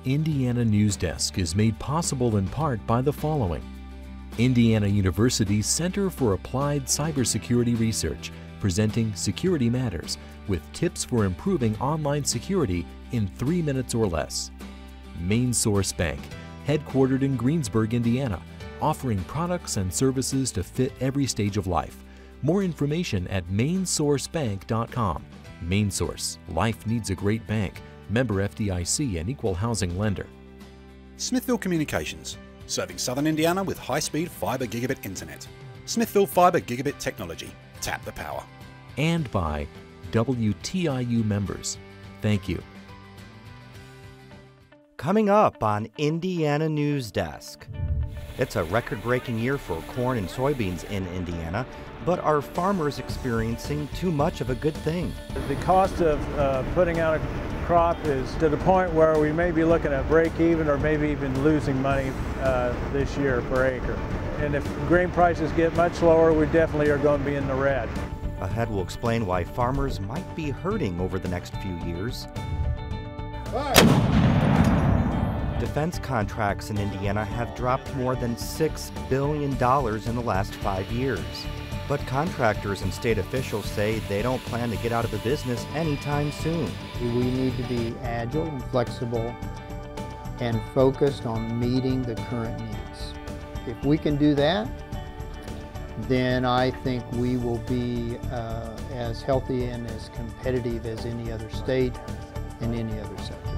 Indiana Newsdesk is made possible in part by the following. Indiana University's Center for Applied Cybersecurity Research, presenting Security Matters with tips for improving online security in 3 minutes or less. Main Source Bank, headquartered in Greensburg, Indiana, offering products and services to fit every stage of life. More information at mainsourcebank.com. Main Source, life needs a great bank. Member FDIC and equal housing lender. Smithville Communications, serving Southern Indiana with high-speed fiber gigabit internet. Smithville Fiber Gigabit Technology. Tap the power. And by WTIU members. Thank you. Coming up on Indiana Newsdesk. It's a record-breaking year for corn and soybeans in Indiana, but are farmers experiencing too much of a good thing? The cost of putting out a crop is to the point where we may be looking at break even or maybe even losing money this year per acre. And if grain prices get much lower, we definitely are going to be in the red. Ahead, we'll explain why farmers might be hurting over the next few years. Defense contracts in Indiana have dropped more than $6 billion in the last 5 years. But contractors and state officials say they don't plan to get out of the business anytime soon. We need to be agile and flexible and focused on meeting the current needs. If we can do that, then I think we will be as healthy and as competitive as any other state in any other sector.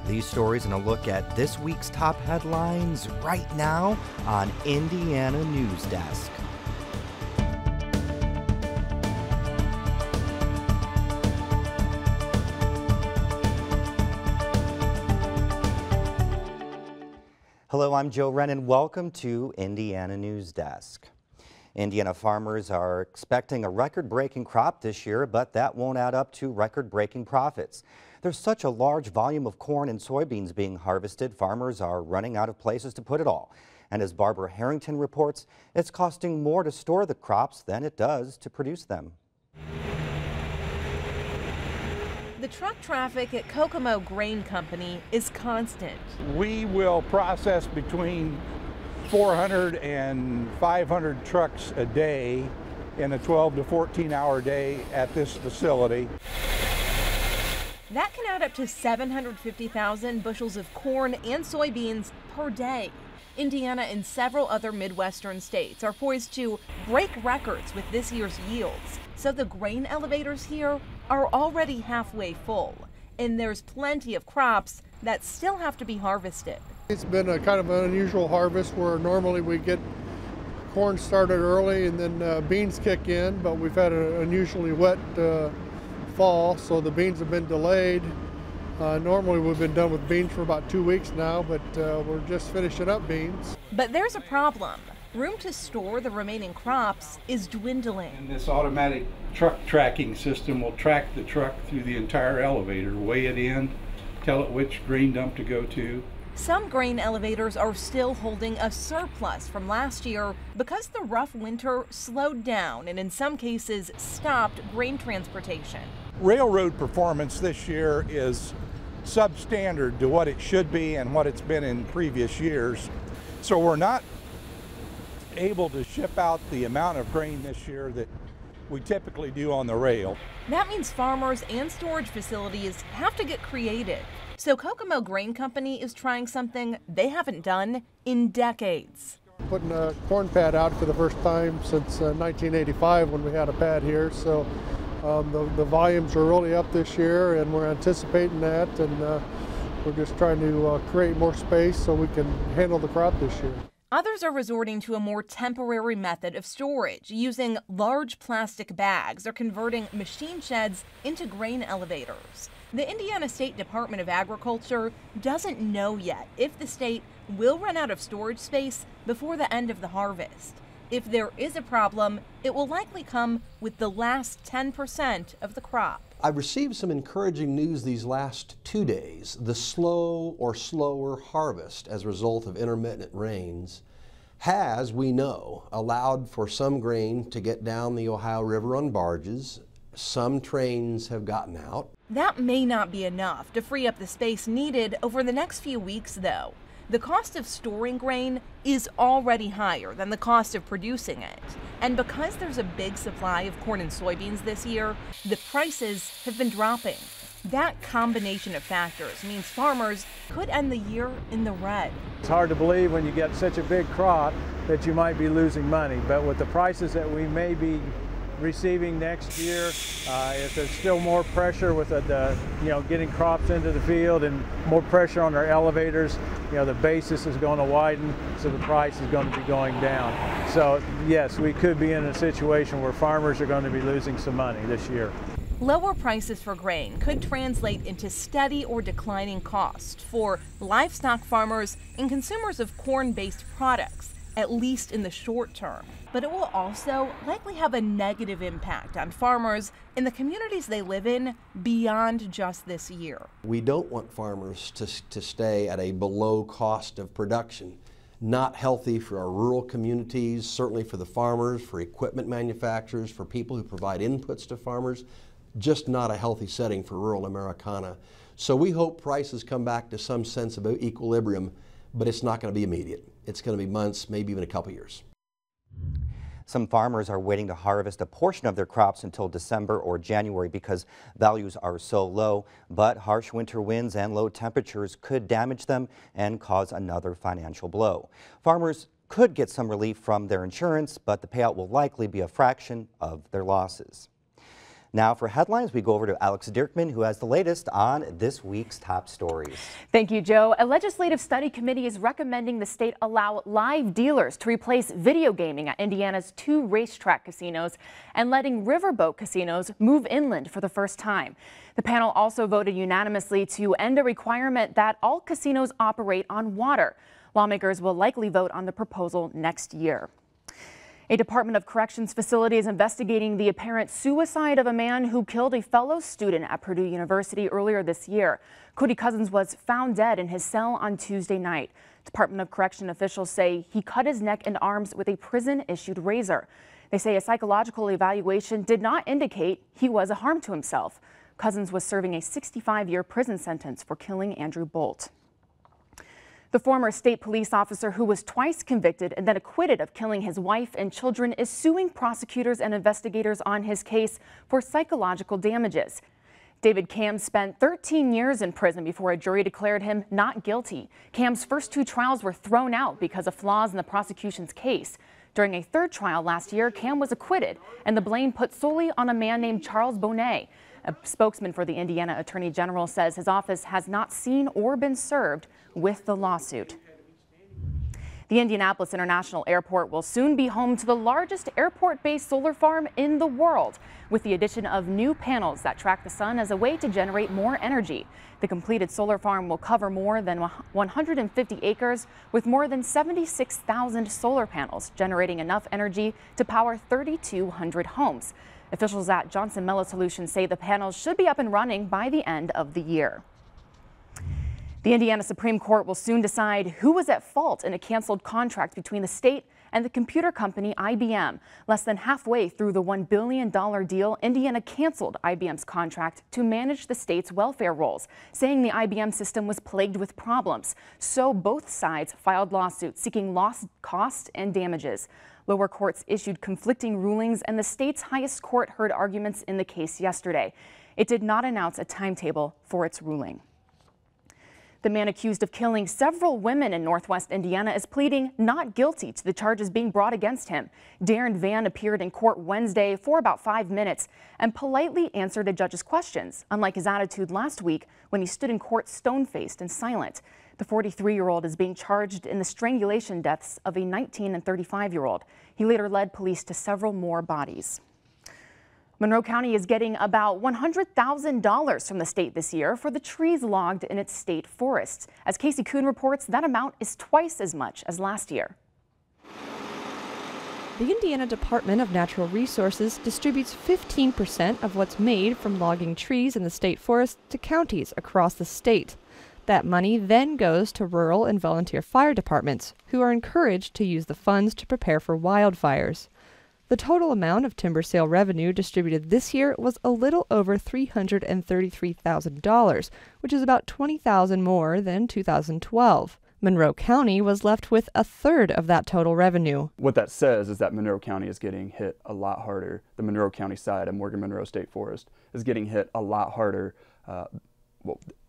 These stories and a look at this week's top headlines right now on Indiana Newsdesk. Hello, I'm Joe Wren and welcome to Indiana Newsdesk. Indiana farmers are expecting a record-breaking crop this year, but that won't add up to record-breaking profits. There's such a large volume of corn and soybeans being harvested, farmers are running out of places to put it all. And as Barbara Harrington reports, it's costing more to store the crops than it does to produce them. The truck traffic at Kokomo Grain Company is constant. We will process between 400 and 500 trucks a day in a 12 to 14 hour day at this facility. That can add up to 750,000 bushels of corn and soybeans per day. Indiana and several other Midwestern states are poised to break records with this year's yields. So the grain elevators here are already halfway full, and there's plenty of crops that still have to be harvested. It's been a kind of an unusual harvest where normally we get corn started early and then beans kick in, but we've had an unusually wet fall, so the beans have been delayed. Normally we've been done with beans for about 2 weeks now, but we're just finishing up beans. But there's a problem. Room to store the remaining crops is dwindling. And this automatic truck tracking system will track the truck through the entire elevator, weigh it in, tell it which grain dump to go to. Some grain elevators are still holding a surplus from last year because the rough winter slowed down and in some cases stopped grain transportation. Railroad performance this year is substandard to what it should be and what it's been in previous years. So we're not able to ship out the amount of grain this year that we typically do on the rail. That means farmers and storage facilities have to get creative. So Kokomo Grain Company is trying something they haven't done in decades. Putting a corn pad out for the first time since 1985 when we had a pad here. So the volumes are really up this year and we're anticipating that, and we're just trying to create more space so we can handle the crop this year. Others are resorting to a more temporary method of storage, using large plastic bags or converting machine sheds into grain elevators. The Indiana State Department of Agriculture doesn't know yet if the state will run out of storage space before the end of the harvest. If there is a problem, it will likely come with the last 10% of the crop. I've received some encouraging news these last 2 days. The slow or slower harvest as a result of intermittent rains has, we know, allowed for some grain to get down the Ohio River on barges Some trains have gotten out. That may not be enough to free up the space needed over the next few weeks, though. The cost of storing grain is already higher than the cost of producing it. And because there's a big supply of corn and soybeans this year, the prices have been dropping. That combination of factors means farmers could end the year in the red. It's hard to believe when you get such a big crop that you might be losing money, but with the prices that we may be receiving next year, if there's still more pressure with getting crops into the field and more pressure on our elevators, the basis is going to widen, so the price is going to be going down. So yes, we could be in a situation where farmers are going to be losing some money this year. Lower prices for grain could translate into steady or declining costs for livestock farmers and consumers of corn-based products, at least in the short term. But it will also likely have a negative impact on farmers in the communities they live in beyond just this year. We don't want farmers to stay at a below cost of production. Not healthy for our rural communities, certainly for the farmers, for equipment manufacturers, for people who provide inputs to farmers. Just not a healthy setting for rural Americana. So we hope prices come back to some sense of equilibrium, but it's not going to be immediate. It's going to be months, maybe even a couple years. Some farmers are waiting to harvest a portion of their crops until December or January because values are so low, but harsh winter winds and low temperatures could damage them and cause another financial blow. Farmers could get some relief from their insurance, but the payout will likely be a fraction of their losses. Now for headlines, we go over to Alex Dirkman, who has the latest on this week's top stories. Thank you, Joe. A legislative study committee is recommending the state allow live dealers to replace video gaming at Indiana's 2 racetrack casinos and letting riverboat casinos move inland for the first time. The panel also voted unanimously to end a requirement that all casinos operate on water. Lawmakers will likely vote on the proposal next year. A Department of Corrections facility is investigating the apparent suicide of a man who killed a fellow student at Purdue University earlier this year. Cody Cousins was found dead in his cell on Tuesday night. Department of Correction officials say he cut his neck and arms with a prison-issued razor. They say a psychological evaluation did not indicate he was a harm to himself. Cousins was serving a 65-year prison sentence for killing Andrew Bolt. The former state police officer who was twice convicted and then acquitted of killing his wife and children is suing prosecutors and investigators on his case for psychological damages. David Cam spent 13 years in prison before a jury declared him not guilty. Cam's first 2 trials were thrown out because of flaws in the prosecution's case. During a 3rd trial last year, Cam was acquitted and the blame put solely on a man named Charles Bonet. A spokesman for the Indiana Attorney General says his office has not seen or been served with the lawsuit. The Indianapolis International Airport will soon be home to the largest airport-based solar farm in the world, with the addition of new panels that track the sun as a way to generate more energy. The completed solar farm will cover more than 150 acres with more than 76,000 solar panels, generating enough energy to power 3,200 homes. Officials at Johnson Mello Solutions say the panels should be up and running by the end of the year. The Indiana Supreme Court will soon decide who was at fault in a canceled contract between the state and the computer company IBM. Less than halfway through the $1 billion deal, Indiana canceled IBM's contract to manage the state's welfare rolls, saying the IBM system was plagued with problems. So both sides filed lawsuits seeking lost costs and damages. Lower courts issued conflicting rulings, and the state's highest court heard arguments in the case yesterday. It did not announce a timetable for its ruling. The man accused of killing several women in Northwest Indiana is pleading not guilty to the charges being brought against him. Darren Vann appeared in court Wednesday for about 5 minutes and politely answered a judge's questions, unlike his attitude last week when he stood in court stone-faced and silent. The 43-year-old is being charged in the strangulation deaths of a 19- and 35-year-old. He later led police to several more bodies. Monroe County is getting about $100,000 from the state this year for the trees logged in its state forests. As Casey Kuhn reports, that amount is twice as much as last year. The Indiana Department of Natural Resources distributes 15% of what's made from logging trees in the state forest to counties across the state. That money then goes to rural and volunteer fire departments, who are encouraged to use the funds to prepare for wildfires. The total amount of timber sale revenue distributed this year was a little over $333,000, which is about $20,000 more than 2012. Monroe County was left with a third of that total revenue. What that says is that Monroe County is getting hit a lot harder. The Monroe County side of Morgan Monroe State Forest is getting hit a lot harder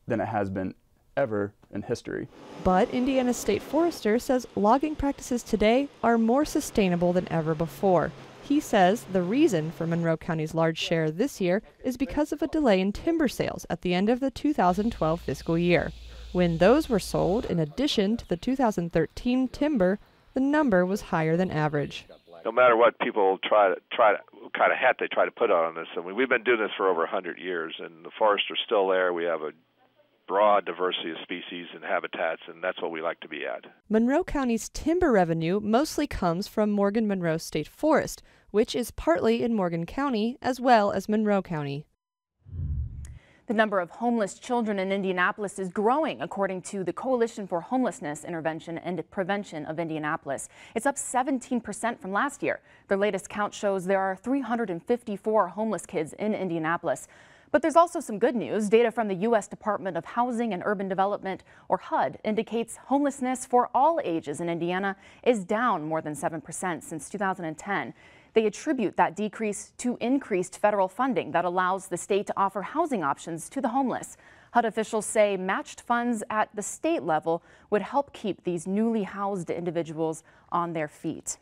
than it has been ever in history. But Indiana State Forester says logging practices today are more sustainable than ever before. He says the reason for Monroe County's large share this year is because of a delay in timber sales at the end of the 2012 fiscal year. When those were sold, in addition to the 2013 timber, the number was higher than average. No matter what people try to kind of hat they try to put on this, I mean, we've been doing this for over 100 years, and the forests are still there. We have a broad diversity of species and habitats, and that's what we like to be at. Monroe County's timber revenue mostly comes from Morgan Monroe State Forest, which is partly in Morgan County as well as Monroe County. The number of homeless children in Indianapolis is growing, according to the Coalition for Homelessness Intervention and Prevention of Indianapolis. It's up 17% from last year. Their latest count shows there are 354 homeless kids in Indianapolis. But there's also some good news. Data from the U.S. Department of Housing and Urban Development, or HUD, indicates homelessness for all ages in Indiana is down more than 7% since 2010. They attribute that decrease to increased federal funding that allows the state to offer housing options to the homeless. HUD officials say matched funds at the state level would help keep these newly housed individuals on their feet.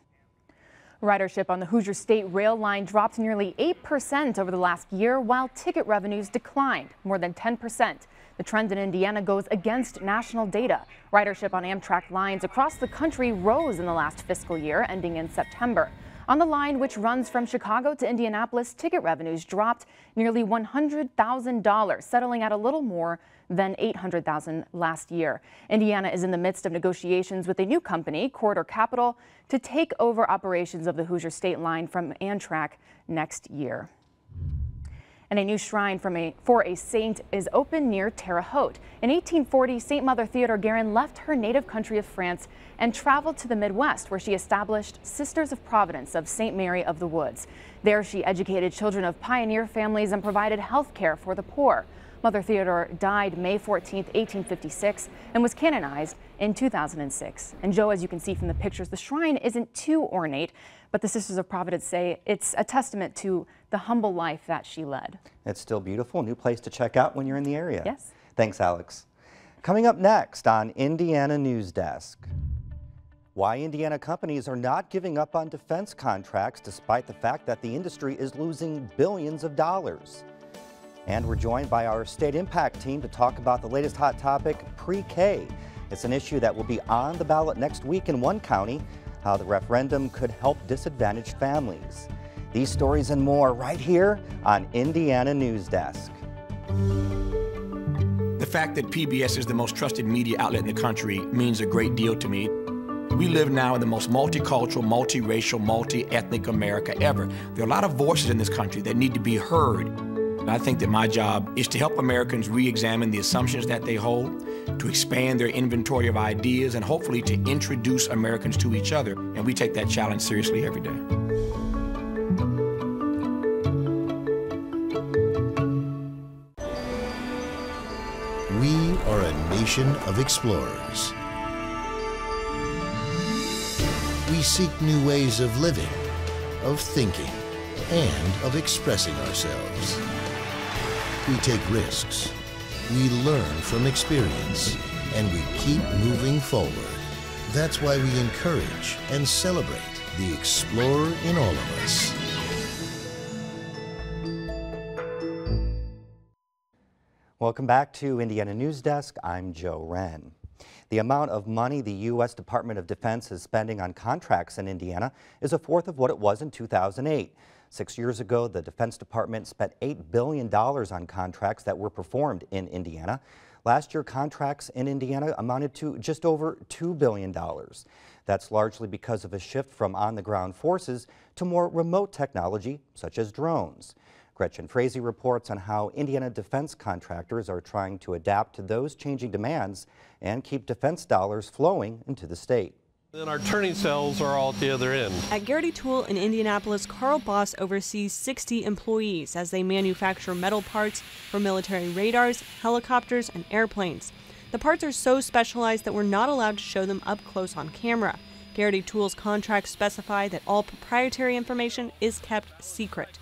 Ridership on the Hoosier State Rail line dropped nearly 8% over the last year, while ticket revenues declined more than 10%. The trend in Indiana goes against national data. Ridership on Amtrak lines across the country rose in the last fiscal year, ending in September. On the line, which runs from Chicago to Indianapolis, ticket revenues dropped nearly $100,000, settling at a little more than $800,000 last year. Indiana is in the midst of negotiations with a new company, Corridor Capital, to take over operations of the Hoosier State Line from Amtrak next year. And a new shrine for a saint is open near Terre Haute. In 1840, St. Mother Theodore Guerin left her native country of France and traveled to the Midwest, where she established Sisters of Providence of St. Mary of the Woods. There she educated children of pioneer families and provided health care for the poor. Mother Theodore died May 14, 1856, and was canonized in 2006. And Joe, as you can see from the pictures, the shrine isn't too ornate, but the Sisters of Providence say it's a testament to the humble life that she led. It's still beautiful. New place to check out when you're in the area. Yes. Thanks, Alex. Coming up next on Indiana Newsdesk. Why Indiana companies are not giving up on defense contracts despite the fact that the industry is losing billions of dollars. And we're joined by our StateImpact team to talk about the latest hot topic, pre-K. It's an issue that will be on the ballot next week in one county, how the referendum could help disadvantaged families. These stories and more right here on Indiana Newsdesk. The fact that PBS is the most trusted media outlet in the country means a great deal to me. We live now in the most multicultural, multiracial, multi-ethnic America ever. There are a lot of voices in this country that need to be heard. I think that my job is to help Americans re-examine the assumptions that they hold, to expand their inventory of ideas, and hopefully to introduce Americans to each other. And we take that challenge seriously every day. We are a nation of explorers. We seek new ways of living, of thinking, and of expressing ourselves. We take risks, we learn from experience, and we keep moving forward. That's why we encourage and celebrate the explorer in all of us. Welcome back to Indiana Newsdesk. I'm Joe Wren. The amount of money the U.S. Department of Defense is spending on contracts in Indiana is a fourth of what it was in 2008. 6 years ago, the Defense Department spent $8 billion on contracts that were performed in Indiana. Last year, contracts in Indiana amounted to just over $2 billion. That's largely because of a shift from on-the-ground forces to more remote technology, such as drones. Gretchen Frazee reports on how Indiana defense contractors are trying to adapt to those changing demands and keep defense dollars flowing into the state. Then our turning cells are all at the other end. At Garrity Tool in Indianapolis, Carl Boss oversees 60 employees as they manufacture metal parts for military radars, helicopters, and airplanes. The parts are so specialized that we're not allowed to show them up close on camera. Garrity Tool's contracts specify that all proprietary information is kept secret.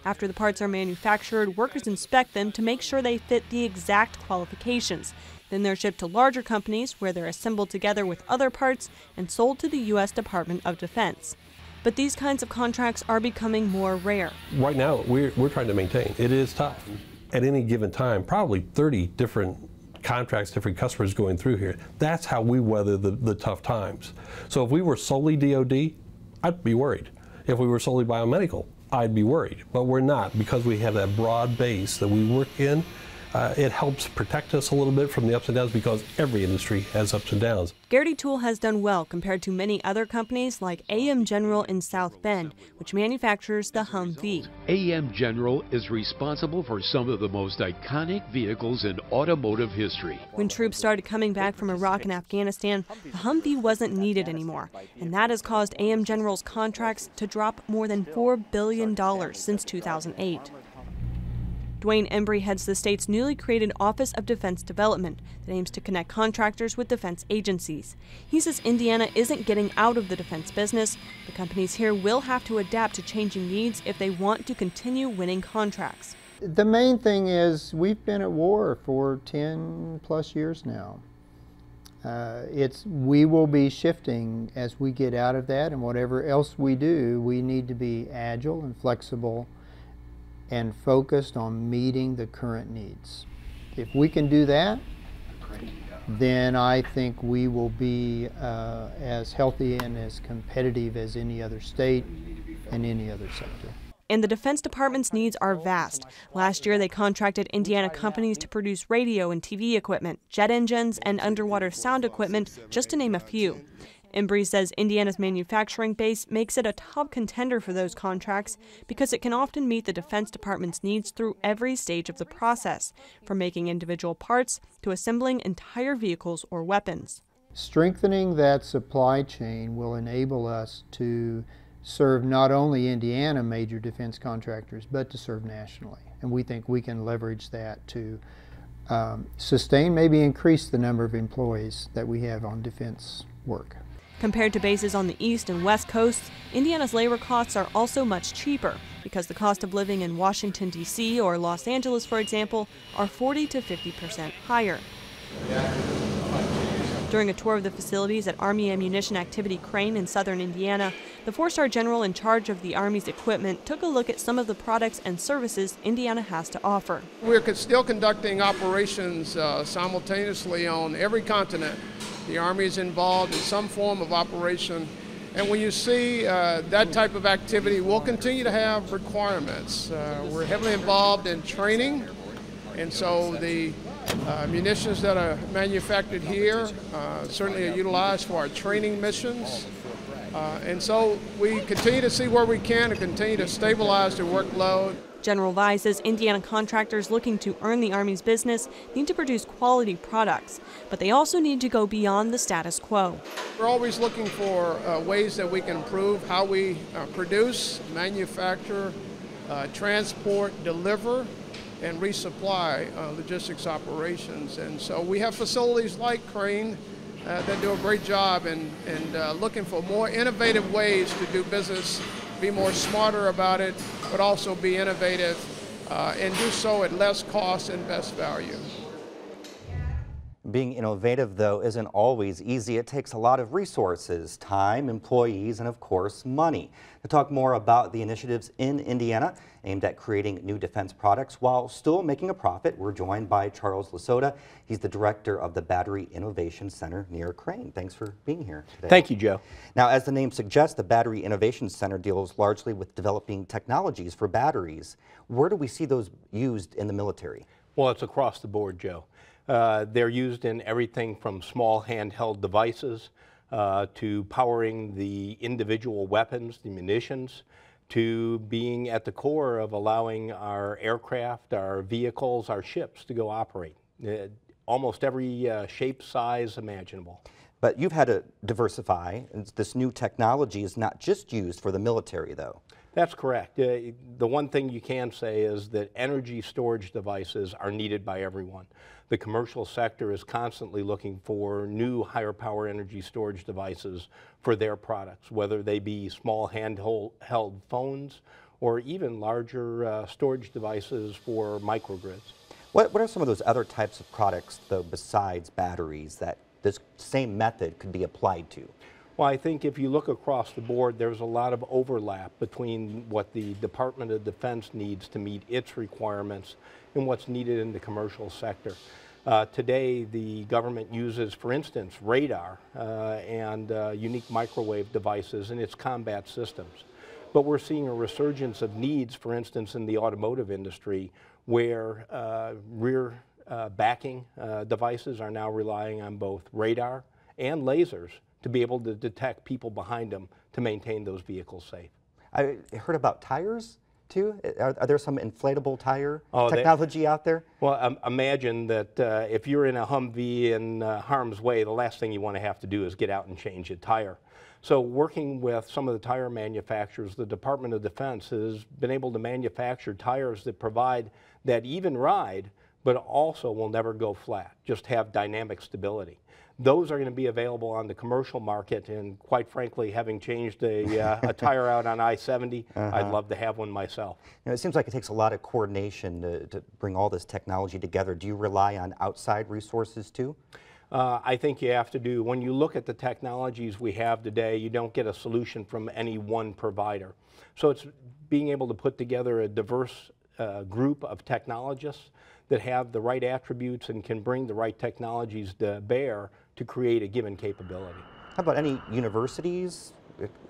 After the parts are manufactured, workers inspect them to make sure they fit the exact qualifications. Then they're shipped to larger companies where they're assembled together with other parts and sold to the U.S. Department of Defense. But these kinds of contracts are becoming more rare. Right now, we're trying to maintain. It is tough. At any given time, probably 30 different contracts, different customers going through here. That's how we weather the tough times. So if we were solely DOD, I'd be worried. If we were solely biomedical, I'd be worried. But we're not, because we have that broad base that we work in. It helps protect us a little bit from the ups and downs, because every industry has ups and downs. Garrity Tool has done well compared to many other companies like AM General in South Bend, which manufactures the Humvee. AM General is responsible for some of the most iconic vehicles in automotive history. When troops started coming back from Iraq and Afghanistan, the Humvee wasn't needed anymore, and that has caused AM General's contracts to drop more than $4 billion since 2008. Dwayne Embry heads the state's newly created Office of Defense Development that aims to connect contractors with defense agencies. He says Indiana isn't getting out of the defense business. The companies here will have to adapt to changing needs if they want to continue winning contracts. The main thing is we've been at war for 10 plus years now. We will be shifting as we get out of that, and whatever else we do, we need to be agile and flexible and focused on meeting the current needs. If we can do that, then I think we will be as healthy and as competitive as any other state and any other sector. And the Defense Department's needs are vast. Last year, they contracted Indiana companies to produce radio and TV equipment, jet engines, and underwater sound equipment, just to name a few. Embry says Indiana's manufacturing base makes it a top contender for those contracts because it can often meet the Defense Department's needs through every stage of the process, from making individual parts to assembling entire vehicles or weapons. Strengthening that supply chain will enable us to serve not only Indiana major defense contractors, but to serve nationally. And we think we can leverage that to sustain, maybe increase the number of employees that we have on defense work. Compared to bases on the East and West Coasts, Indiana's labor costs are also much cheaper because the cost of living in Washington, D.C. or Los Angeles, for example, are 40 to 50% higher. During a tour of the facilities at Army Ammunition Activity Crane in southern Indiana, the four-star general in charge of the Army's equipment took a look at some of the products and services Indiana has to offer. We're still conducting operations simultaneously on every continent. The Army is involved in some form of operation, and when you see that type of activity, we'll continue to have requirements. We're heavily involved in training, and so the munitions that are manufactured here certainly are utilized for our training missions. And so we continue to see where we can and continue to stabilize the workload. General Vai says Indiana contractors looking to earn the Army's business need to produce quality products, but they also need to go beyond the status quo. We're always looking for ways that we can improve how we produce, manufacture, transport, deliver, and resupply logistics operations. And so we have facilities like Crane that do a great job in looking for more innovative ways to do business, be more smarter about it, but also be innovative and do so at less cost and best value. Being innovative, though, isn't always easy. It takes a lot of resources, time, employees, and of course, money. To talk more about the initiatives in Indiana aimed at creating new defense products while still making a profit, we're joined by Charles Lasota. He's the director of the Battery Innovation Center near Crane. Thanks for being here today. Thank you, Joe. Now, as the name suggests, the Battery Innovation Center deals largely with developing technologies for batteries. Where do we see those used in the military? Well, it's across the board, Joe. They're used in everything from small handheld devices to powering the individual weapons, the munitions, to being at the core of allowing our aircraft, our vehicles, our ships to go operate. Almost every shape, size imaginable. But you've had to diversify, and this new technology is not just used for the military, though. That's correct. The one thing you can say is that energy storage devices are needed by everyone. The commercial sector is constantly looking for new higher power energy storage devices for their products, whether they be small handheld phones or even larger storage devices for microgrids. What are some of those other types of products, though, besides batteries that this same method could be applied to? Well, I think if you look across the board, there's a lot of overlap between what the Department of Defense needs to meet its requirements and what's needed in the commercial sector. Today, the government uses, for instance, radar and unique microwave devices in its combat systems. But we're seeing a resurgence of needs, for instance, in the automotive industry, where rear backing devices are now relying on both radar and lasers to be able to detect people behind them to maintain those vehicles safe. I heard about tires, too. Are there some inflatable tire technology out there? Well, imagine that if you're in a Humvee in harm's way, the last thing you want to have to do is get out and change a tire. So working with some of the tire manufacturers, the Department of Defense has been able to manufacture tires that provide that even ride, but also will never go flat, just have dynamic stability. Those are going to be available on the commercial market, and quite frankly, having changed a tire out on I-70, I'd love to have one myself. You know, it seems like it takes a lot of coordination to bring all this technology together. Do you rely on outside resources too? I think you have to do, when you look at the technologies we have today, you don't get a solution from any one provider. So it's being able to put together a diverse group of technologists that have the right attributes and can bring the right technologies to bear to create a given capability. How about any universities,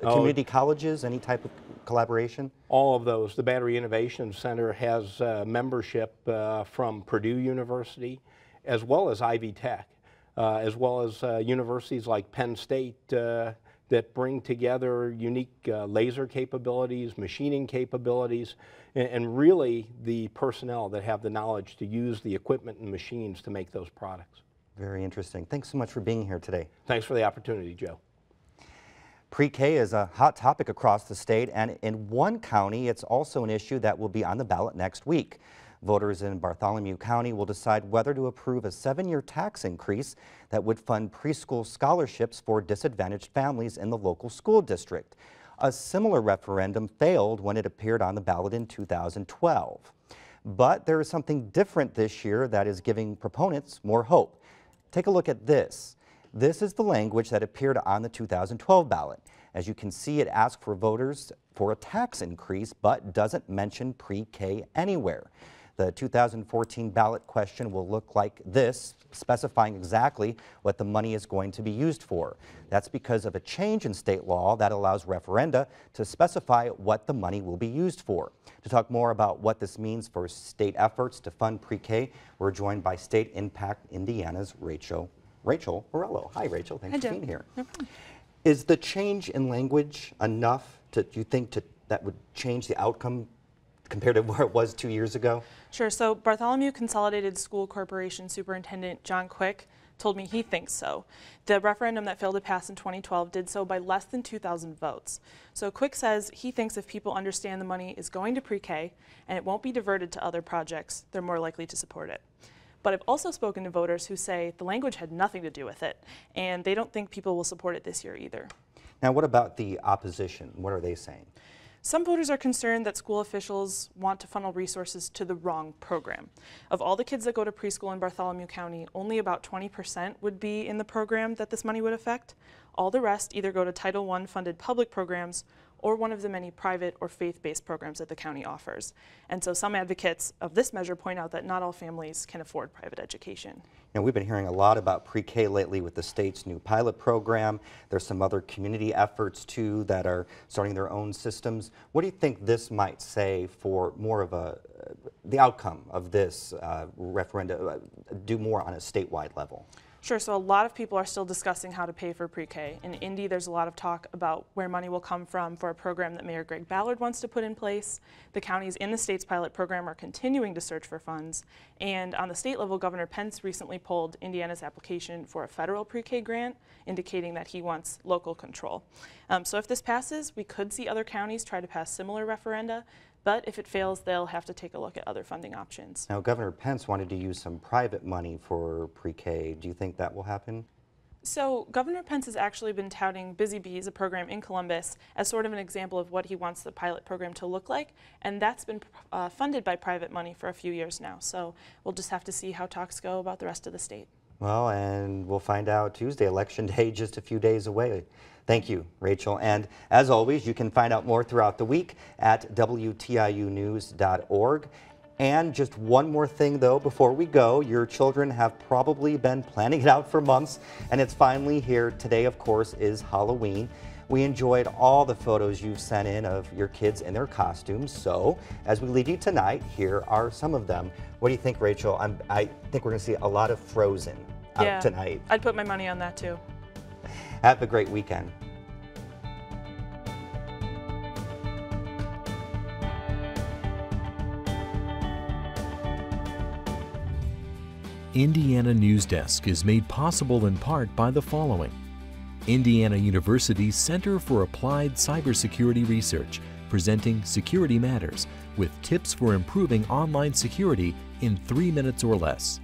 community colleges, any type of collaboration? All of those. The Battery Innovation Center has membership from Purdue University, as well as Ivy Tech, as well as universities like Penn State that bring together unique laser capabilities, machining capabilities, and really the personnel that have the knowledge to use the equipment and machines to make those products. Very interesting. Thanks so much for being here today. Thanks for the opportunity, Joe. Pre-K is a hot topic across the state, and in one county, it's also an issue that will be on the ballot next week. Voters in Bartholomew County will decide whether to approve a 7-year tax increase that would fund preschool scholarships for disadvantaged families in the local school district. A similar referendum failed when it appeared on the ballot in 2012. But there is something different this year that is giving proponents more hope. Take a look at this. This is the language that appeared on the 2012 ballot. As you can see, it asks for voters for a tax increase, but doesn't mention pre-K anywhere. The 2014 ballot question will look like this, specifying exactly what the money is going to be used for. That's because of a change in state law that allows referenda to specify what the money will be used for. To talk more about what this means for state efforts to fund pre-K, we're joined by StateImpact Indiana's Rachel Morello. Hi, Rachel. Thanks for being here. No problem. Is the change in language enough do you think that would change the outcome compared to where it was 2 years ago? Sure. So Bartholomew Consolidated School Corporation Superintendent John Quick told me he thinks so. The referendum that failed to pass in 2012 did so by less than 2,000 votes. So Quick says he thinks if people understand the money is going to pre-K and it won't be diverted to other projects, they're more likely to support it. But I've also spoken to voters who say the language had nothing to do with it, and they don't think people will support it this year either. Now, what about the opposition? What are they saying? Some voters are concerned that school officials want to funnel resources to the wrong program. Of all the kids that go to preschool in Bartholomew County, only about 20% would be in the program that this money would affect. All the rest either go to Title I funded public programs or one of the many private or faith-based programs that the county offers. And so some advocates of this measure point out that not all families can afford private education. Now, we've been hearing a lot about pre-K lately with the state's new pilot program. There's some other community efforts too that are starting their own systems. What do you think this might say for more of the outcome of this referendum, do more on a statewide level? Sure, so a lot of people are still discussing how to pay for pre-K. In Indy, there's a lot of talk about where money will come from for a program that Mayor Greg Ballard wants to put in place. The counties in the state's pilot program are continuing to search for funds. And on the state level, Governor Pence recently pulled Indiana's application for a federal pre-K grant, indicating that he wants local control. So if this passes, we could see other counties try to pass similar referenda. But if it fails, they'll have to take a look at other funding options. Now, Governor Pence wanted to use some private money for pre-K. Do you think that will happen? So Governor Pence has actually been touting Busy Bees, a program in Columbus, as sort of an example of what he wants the pilot program to look like. And that's been funded by private money for a few years now. So we'll just have to see how talks go about the rest of the state. Well, and we'll find out Tuesday, Election Day, just a few days away. Thank you, Rachel. And as always, you can find out more throughout the week at WTIUnews.org. And just one more thing, though, before we go, your children have probably been planning it out for months, and it's finally here. Today, of course, is Halloween. We enjoyed all the photos you've sent in of your kids in their costumes. So as we leave you tonight, here are some of them. What do you think, Rachel? I think we're going to see a lot of Frozen out tonight. I'd put my money on that, too. Have a great weekend. Indiana Newsdesk is made possible in part by the following. Indiana University's Center for Applied Cybersecurity Research, presenting Security Matters with tips for improving online security in 3 minutes or less.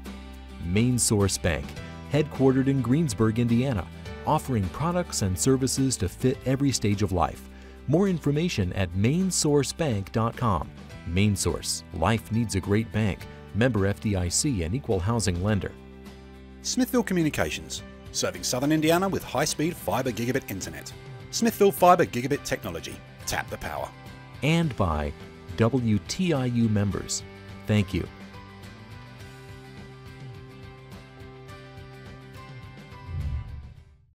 Main Source Bank, headquartered in Greensburg, Indiana, offering products and services to fit every stage of life. More information at mainsourcebank.com. Main Source, life needs a great bank. Member FDIC and equal housing lender. Smithville Communications, serving Southern Indiana with high-speed fiber gigabit internet. Smithville Fiber Gigabit Technology. Tap the power. And by WTIU members. Thank you.